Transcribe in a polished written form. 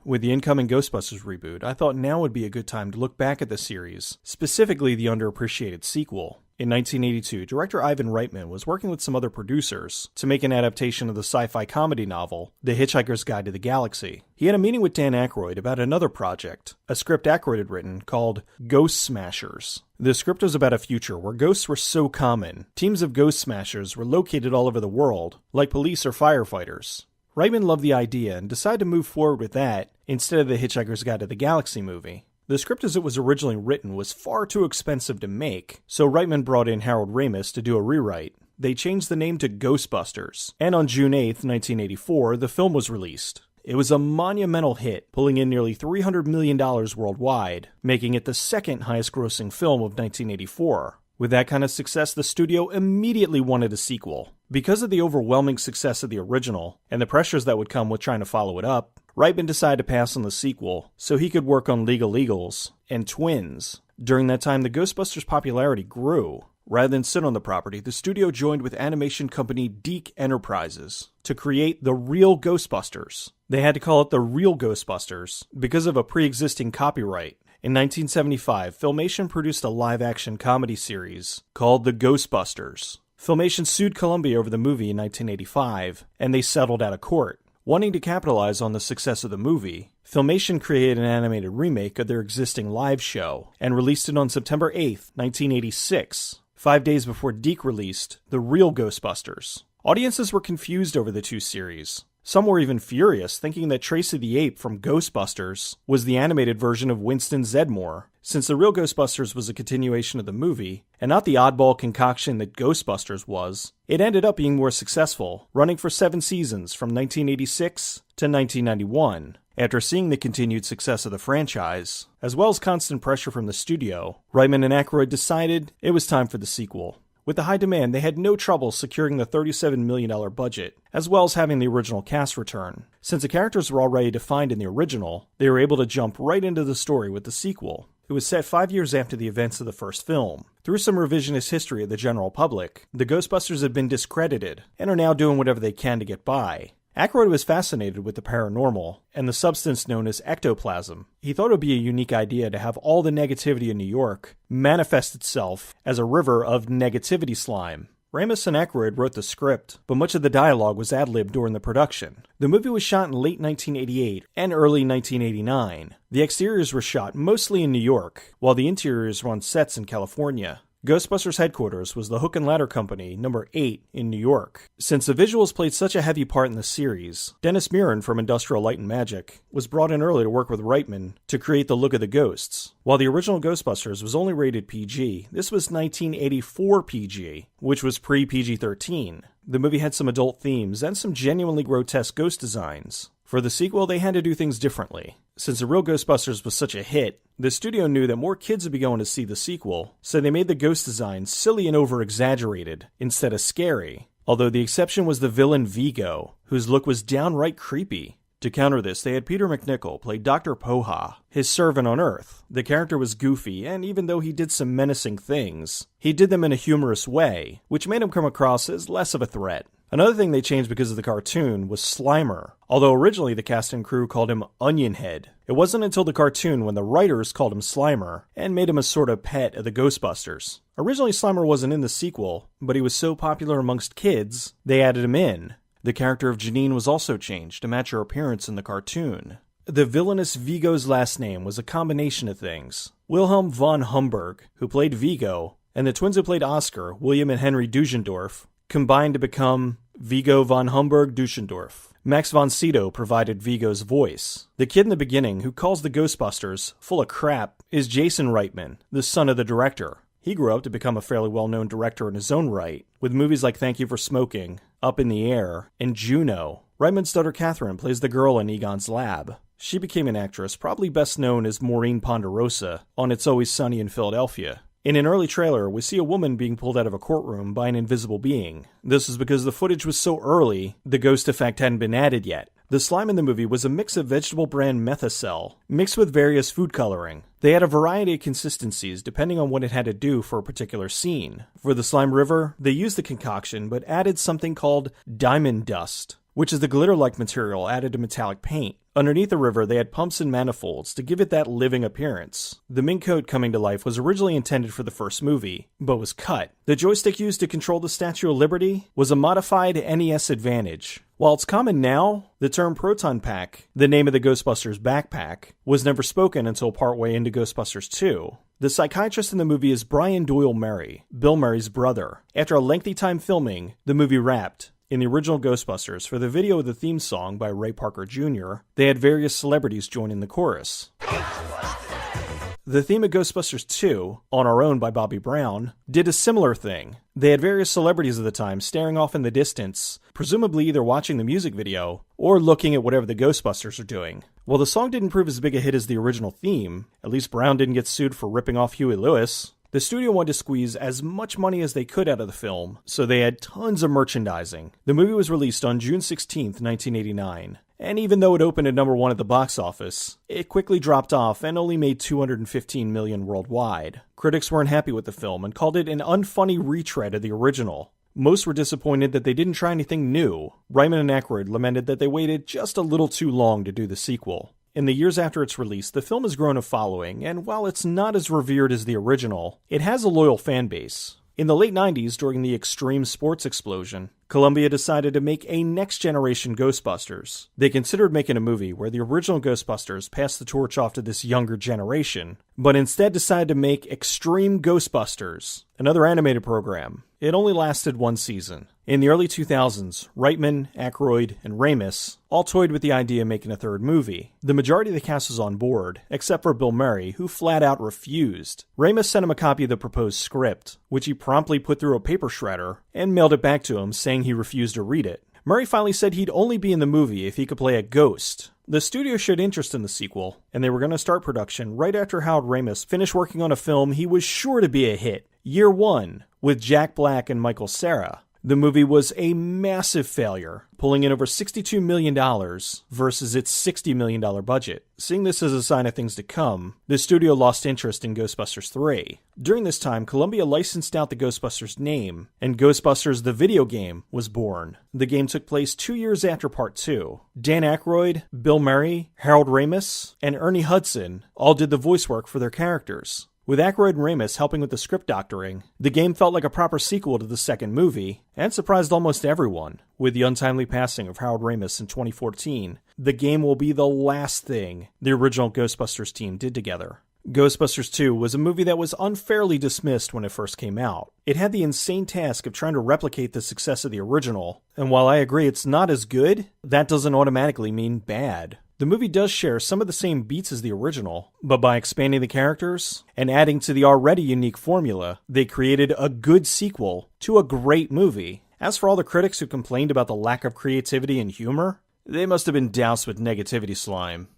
With the incoming Ghostbusters reboot, I thought now would be a good time to look back at the series, specifically the underappreciated sequel. In 1982, director Ivan Reitman was working with some other producers to make an adaptation of the sci-fi comedy novel, The Hitchhiker's Guide to the Galaxy. He had a meeting with Dan Aykroyd about another project, a script Aykroyd had written called Ghost Smashers. The script was about a future where ghosts were so common, teams of ghost smashers were located all over the world, like police or firefighters. Reitman loved the idea and decided to move forward with that instead of The Hitchhiker's Guide to the Galaxy movie. The script as it was originally written was far too expensive to make, so Reitman brought in Harold Ramis to do a rewrite. They changed the name to Ghostbusters, and on June 8, 1984, the film was released. It was a monumental hit, pulling in nearly $300 million worldwide, making it the second highest-grossing film of 1984. With that kind of success, the studio immediately wanted a sequel. Because of the overwhelming success of the original, and the pressures that would come with trying to follow it up, Reitman decided to pass on the sequel so he could work on Legal Eagles and Twins. During that time, the Ghostbusters' popularity grew. Rather than sit on the property, the studio joined with animation company Deke Enterprises to create The Real Ghostbusters. They had to call it The Real Ghostbusters because of a pre-existing copyright. In 1975, Filmation produced a live-action comedy series called The Ghostbusters. Filmation sued Columbia over the movie in 1985, and they settled out of court. Wanting to capitalize on the success of the movie, Filmation created an animated remake of their existing live show and released it on September 8, 1986, 5 days before Deke released The Real Ghostbusters. Audiences were confused over the two series. Some were even furious, thinking that Tracy the Ape from Ghostbusters was the animated version of Winston Zeddemore, since The Real Ghostbusters was a continuation of the movie, and not the oddball concoction that Ghostbusters was. It ended up being more successful, running for 7 seasons from 1986 to 1991. After seeing the continued success of the franchise, as well as constant pressure from the studio, Reitman and Aykroyd decided it was time for the sequel. With the high demand, they had no trouble securing the $37 million budget, as well as having the original cast return. Since the characters were already defined in the original, they were able to jump right into the story with the sequel. It was set 5 years after the events of the first film. Through some revisionist history of the general public, the Ghostbusters have been discredited, and are now doing whatever they can to get by. Aykroyd was fascinated with the paranormal, and the substance known as ectoplasm. He thought it would be a unique idea to have all the negativity in New York manifest itself as a river of negativity slime. Ramis and Aykroyd wrote the script, but much of the dialogue was ad-libbed during the production. The movie was shot in late 1988 and early 1989. The exteriors were shot mostly in New York, while the interiors were on sets in California. Ghostbusters headquarters was the Hook and Ladder Company, number 8, in New York. Since the visuals played such a heavy part in the series, Dennis Muren from Industrial Light and Magic was brought in early to work with Reitman to create the look of the ghosts. While the original Ghostbusters was only rated PG, this was 1984 PG, which was pre-PG-13. The movie had some adult themes and some genuinely grotesque ghost designs. For the sequel, they had to do things differently. Since The Real Ghostbusters was such a hit, the studio knew that more kids would be going to see the sequel, so they made the ghost designs silly and over-exaggerated, instead of scary. Although the exception was the villain Vigo, whose look was downright creepy. To counter this, they had Peter MacNicol play Dr. Poha, his servant on Earth. The character was goofy, and even though he did some menacing things, he did them in a humorous way, which made him come across as less of a threat. Another thing they changed because of the cartoon was Slimer, although originally the cast and crew called him Onion Head. It wasn't until the cartoon when the writers called him Slimer and made him a sort of pet of the Ghostbusters. Originally Slimer wasn't in the sequel, but he was so popular amongst kids, they added him in. The character of Janine was also changed to match her appearance in the cartoon. The villainous Vigo's last name was a combination of things. Wilhelm von Humberg, who played Vigo, and the twins who played Oscar, William and Henry Dushendorf, combined to become Vigo von Humberg Dushendorf. Max von Sydow provided Vigo's voice. The kid in the beginning, who calls the Ghostbusters full of crap, is Jason Reitman, the son of the director. He grew up to become a fairly well-known director in his own right, with movies like Thank You for Smoking, Up in the Air, and Juno. Reitman's daughter Catherine plays the girl in Egon's lab. She became an actress, probably best known as Maureen Ponderosa on It's Always Sunny in Philadelphia. In an early trailer, we see a woman being pulled out of a courtroom by an invisible being. This is because the footage was so early, the ghost effect hadn't been added yet. The slime in the movie was a mix of vegetable brand Methacel, mixed with various food coloring. They had a variety of consistencies depending on what it had to do for a particular scene. For the slime river, they used the concoction but added something called diamond dust. which is the glitter-like material added to metallic paint. Underneath the river, they had pumps and manifolds to give it that living appearance. The mink coat coming to life was originally intended for the first movie, but was cut. The joystick used to control the Statue of Liberty was a modified NES Advantage. While it's common now, the term Proton Pack, the name of the Ghostbusters backpack, was never spoken until partway into Ghostbusters 2. The psychiatrist in the movie is Brian Doyle Murray, Bill Murray's brother. After a lengthy time filming, the movie wrapped. In the original Ghostbusters, for the video of the theme song by Ray Parker Jr., they had various celebrities join in the chorus. The theme of Ghostbusters 2, On Our Own by Bobby Brown, did a similar thing. They had various celebrities of the time staring off in the distance, presumably either watching the music video or looking at whatever the Ghostbusters are doing. While the song didn't prove as big a hit as the original theme, at least Brown didn't get sued for ripping off Huey Lewis. The studio wanted to squeeze as much money as they could out of the film, so they had tons of merchandising. The movie was released on June 16, 1989. And even though it opened at number 1 at the box office, it quickly dropped off and only made $215 million worldwide. Critics weren't happy with the film and called it an unfunny retread of the original. Most were disappointed that they didn't try anything new. Reitman and Aykroyd lamented that they waited just a little too long to do the sequel. In the years after its release, the film has grown a following, and while it's not as revered as the original, it has a loyal fan base. In the late 90s, during the extreme sports explosion, Columbia decided to make a next-generation Ghostbusters. They considered making a movie where the original Ghostbusters passed the torch off to this younger generation, but instead decided to make Extreme Ghostbusters, another animated program. It only lasted 1 season. In the early 2000s, Reitman, Aykroyd, and Ramis all toyed with the idea of making a third movie. The majority of the cast was on board, except for Bill Murray, who flat out refused. Ramis sent him a copy of the proposed script, which he promptly put through a paper shredder, and mailed it back to him, saying he refused to read it. Murray finally said he'd only be in the movie if he could play a ghost. The studio showed interest in the sequel, and they were going to start production right after Harold Ramis finished working on a film he was sure to be a hit, Year One, with Jack Black and Michael Cera. The movie was a massive failure, pulling in over $62 million versus its $60 million budget. Seeing this as a sign of things to come, the studio lost interest in Ghostbusters 3. During this time, Columbia licensed out the Ghostbusters name, and Ghostbusters the video game was born. The game took place 2 years after Part 2. Dan Aykroyd, Bill Murray, Harold Ramis, and Ernie Hudson all did the voice work for their characters. With Aykroyd and Ramis helping with the script doctoring, the game felt like a proper sequel to the second movie, and surprised almost everyone. With the untimely passing of Harold Ramis in 2014, the game will be the last thing the original Ghostbusters team did together. Ghostbusters 2 was a movie that was unfairly dismissed when it first came out. It had the insane task of trying to replicate the success of the original, and while I agree it's not as good, that doesn't automatically mean bad. The movie does share some of the same beats as the original, but by expanding the characters and adding to the already unique formula, they created a good sequel to a great movie. As for all the critics who complained about the lack of creativity and humor, they must have been doused with negativity slime.